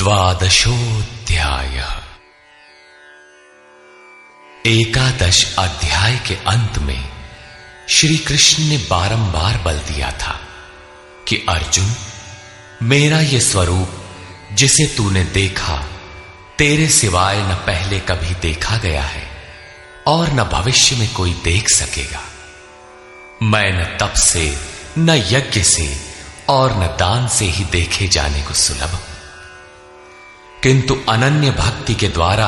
द्वादशोऽध्यायः। एकादश अध्याय के अंत में श्री कृष्ण ने बारंबार बल दिया था कि अर्जुन, मेरा यह स्वरूप जिसे तूने देखा तेरे सिवाय न पहले कभी देखा गया है और न भविष्य में कोई देख सकेगा। मैं न तप से, न यज्ञ से और न दान से ही देखे जाने को सुलभ हूं, किंतु अनन्य भक्ति के द्वारा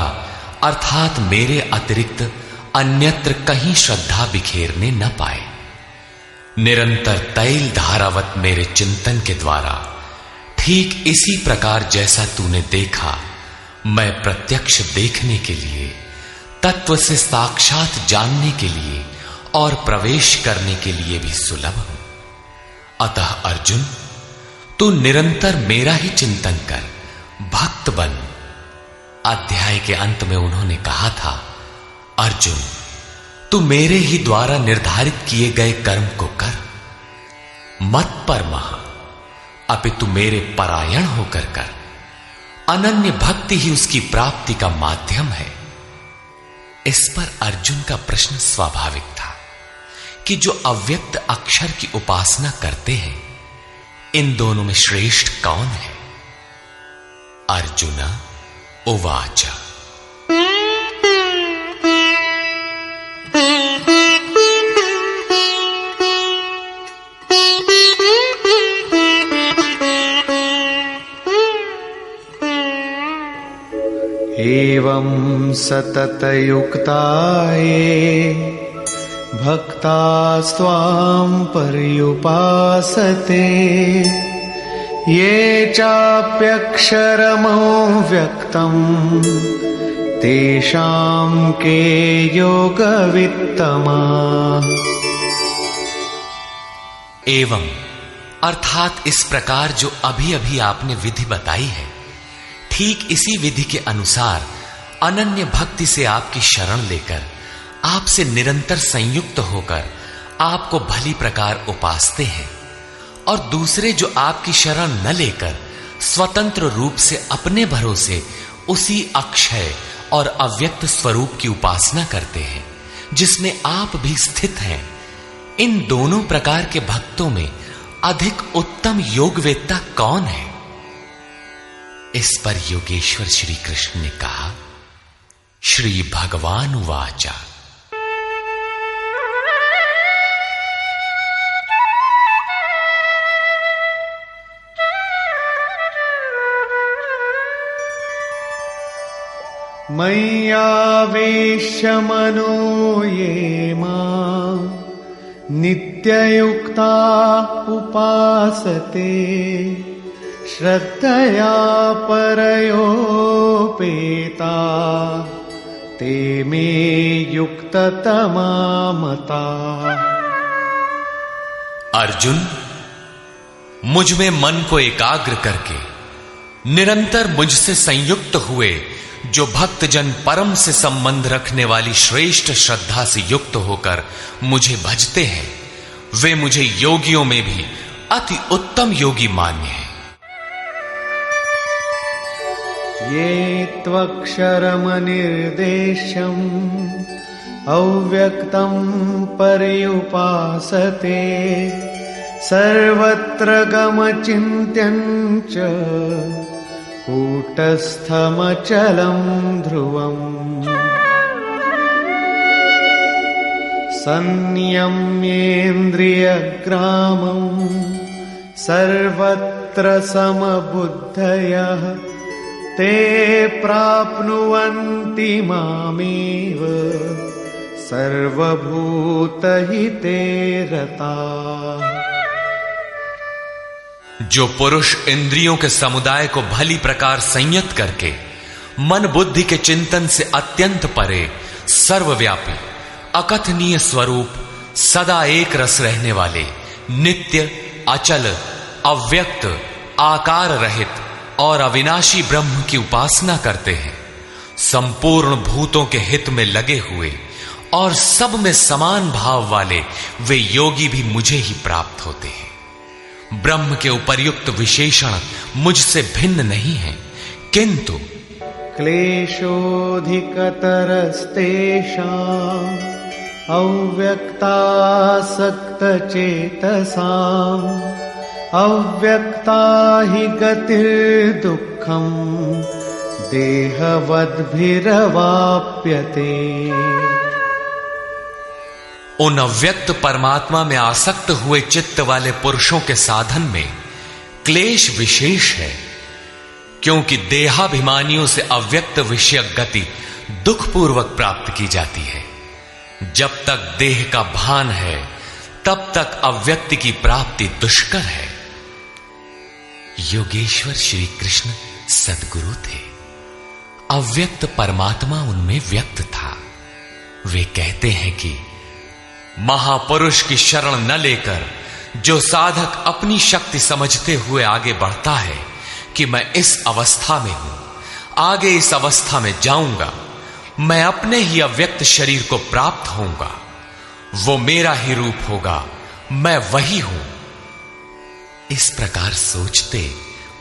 अर्थात मेरे अतिरिक्त अन्यत्र कहीं श्रद्धा बिखेरने न पाए, निरंतर तैल धारावत मेरे चिंतन के द्वारा ठीक इसी प्रकार जैसा तूने देखा मैं प्रत्यक्ष देखने के लिए, तत्व से साक्षात जानने के लिए और प्रवेश करने के लिए भी सुलभ हूं। अतः अर्जुन, तू निरंतर मेरा ही चिंतन कर, भक्त बन। अध्याय के अंत में उन्होंने कहा था, अर्जुन, तू मेरे ही द्वारा निर्धारित किए गए कर्म को कर, मत परमः, अपितु मेरे परायण होकर कर। अनन्य भक्ति ही उसकी प्राप्ति का माध्यम है। इस पर अर्जुन का प्रश्न स्वाभाविक था कि जो अव्यक्त अक्षर की उपासना करते हैं, इन दोनों में श्रेष्ठ कौन है? अर्जुन उवाच। एवं सततयुक्ता ये भक्तास्त्वां पर्युपासते, ये चाप्यक्षरमव्यक्तम् तेषां के योगवित्तमाः। एवं अर्थात इस प्रकार जो अभी अभी आपने विधि बताई है, ठीक इसी विधि के अनुसार अनन्य भक्ति से आपकी शरण लेकर आपसे निरंतर संयुक्त होकर आपको भली प्रकार उपासते हैं, और दूसरे जो आपकी शरण न लेकर स्वतंत्र रूप से अपने भरोसे उसी अक्षय और अव्यक्त स्वरूप की उपासना करते हैं जिसमें आप भी स्थित हैं, इन दोनों प्रकार के भक्तों में अधिक उत्तम योगवेत्ता कौन है? इस पर योगेश्वर श्री कृष्ण ने कहा, श्री भगवान उवाच। मय्यावेश्य मनो ये मां नित्ययुक्ता उपासते, श्रद्धया परयोपेता ते मे युक्ततमा मता। अर्जुन, मुझ में मन को एकाग्र करके निरंतर मुझसे संयुक्त हुए जो भक्तजन परम से संबंध रखने वाली श्रेष्ठ श्रद्धा से युक्त होकर मुझे भजते हैं, वे मुझे योगियों में भी अति उत्तम योगी मान्य हैं। ये त्वक्षरमनिर्देश्यम् अव्यक्तं पर्युपासते, सर्वत्र गमचिन्त्यं च कूटस्थमचलं ध्रुवम्। संयम्येन्द्रियग्रामं सर्वत्र समबुद्धयः, ते प्राप्नुवन्ति मामेव सर्वभूतहिते रताः। जो पुरुष इंद्रियों के समुदाय को भली प्रकार संयत करके मन बुद्धि के चिंतन से अत्यंत परे सर्वव्यापी अकथनीय स्वरूप सदा एक रस रहने वाले नित्य अचल अव्यक्त आकार रहित और अविनाशी ब्रह्म की उपासना करते हैं, संपूर्ण भूतों के हित में लगे हुए और सब में समान भाव वाले वे योगी भी मुझे ही प्राप्त होते हैं। ब्रह्म के उपर्युक्त विशेषण मुझसे भिन्न नहीं है, किंतु क्लेशोऽधिकतरस्तेषाम् अव्यक्तासक्तचेतसाम् अव्यक्ता हि गतिर्दुःखम् देहवद्भिरवाप्यते। उन अव्यक्त परमात्मा में आसक्त हुए चित्त वाले पुरुषों के साधन में क्लेश विशेष है, क्योंकि देहाभिमानियों से अव्यक्त विषयक गति दुखपूर्वक प्राप्त की जाती है। जब तक देह का भान है तब तक अव्यक्त की प्राप्ति दुष्कर है। योगेश्वर श्री कृष्ण सद्गुरु थे। अव्यक्त परमात्मा उनमें व्यक्त था। वे कहते हैं कि महापुरुष की शरण न लेकर जो साधक अपनी शक्ति समझते हुए आगे बढ़ता है कि मैं इस अवस्था में हूं, आगे इस अवस्था में जाऊंगा, मैं अपने ही अव्यक्त शरीर को प्राप्त होऊंगा, वो मेरा ही रूप होगा, मैं वही हूं, इस प्रकार सोचते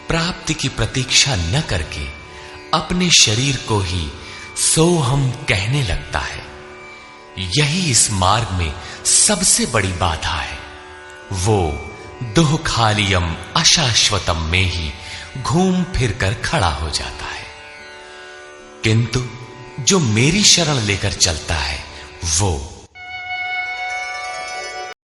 प्राप्ति की प्रतीक्षा न करके अपने शरीर को ही सोहम कहने लगता है। यही इस मार्ग में सबसे बड़ी बाधा है। वो दुःखालियम अशाश्वतम में ही घूम फिर कर खड़ा हो जाता है। किंतु जो मेरी शरण लेकर चलता है वो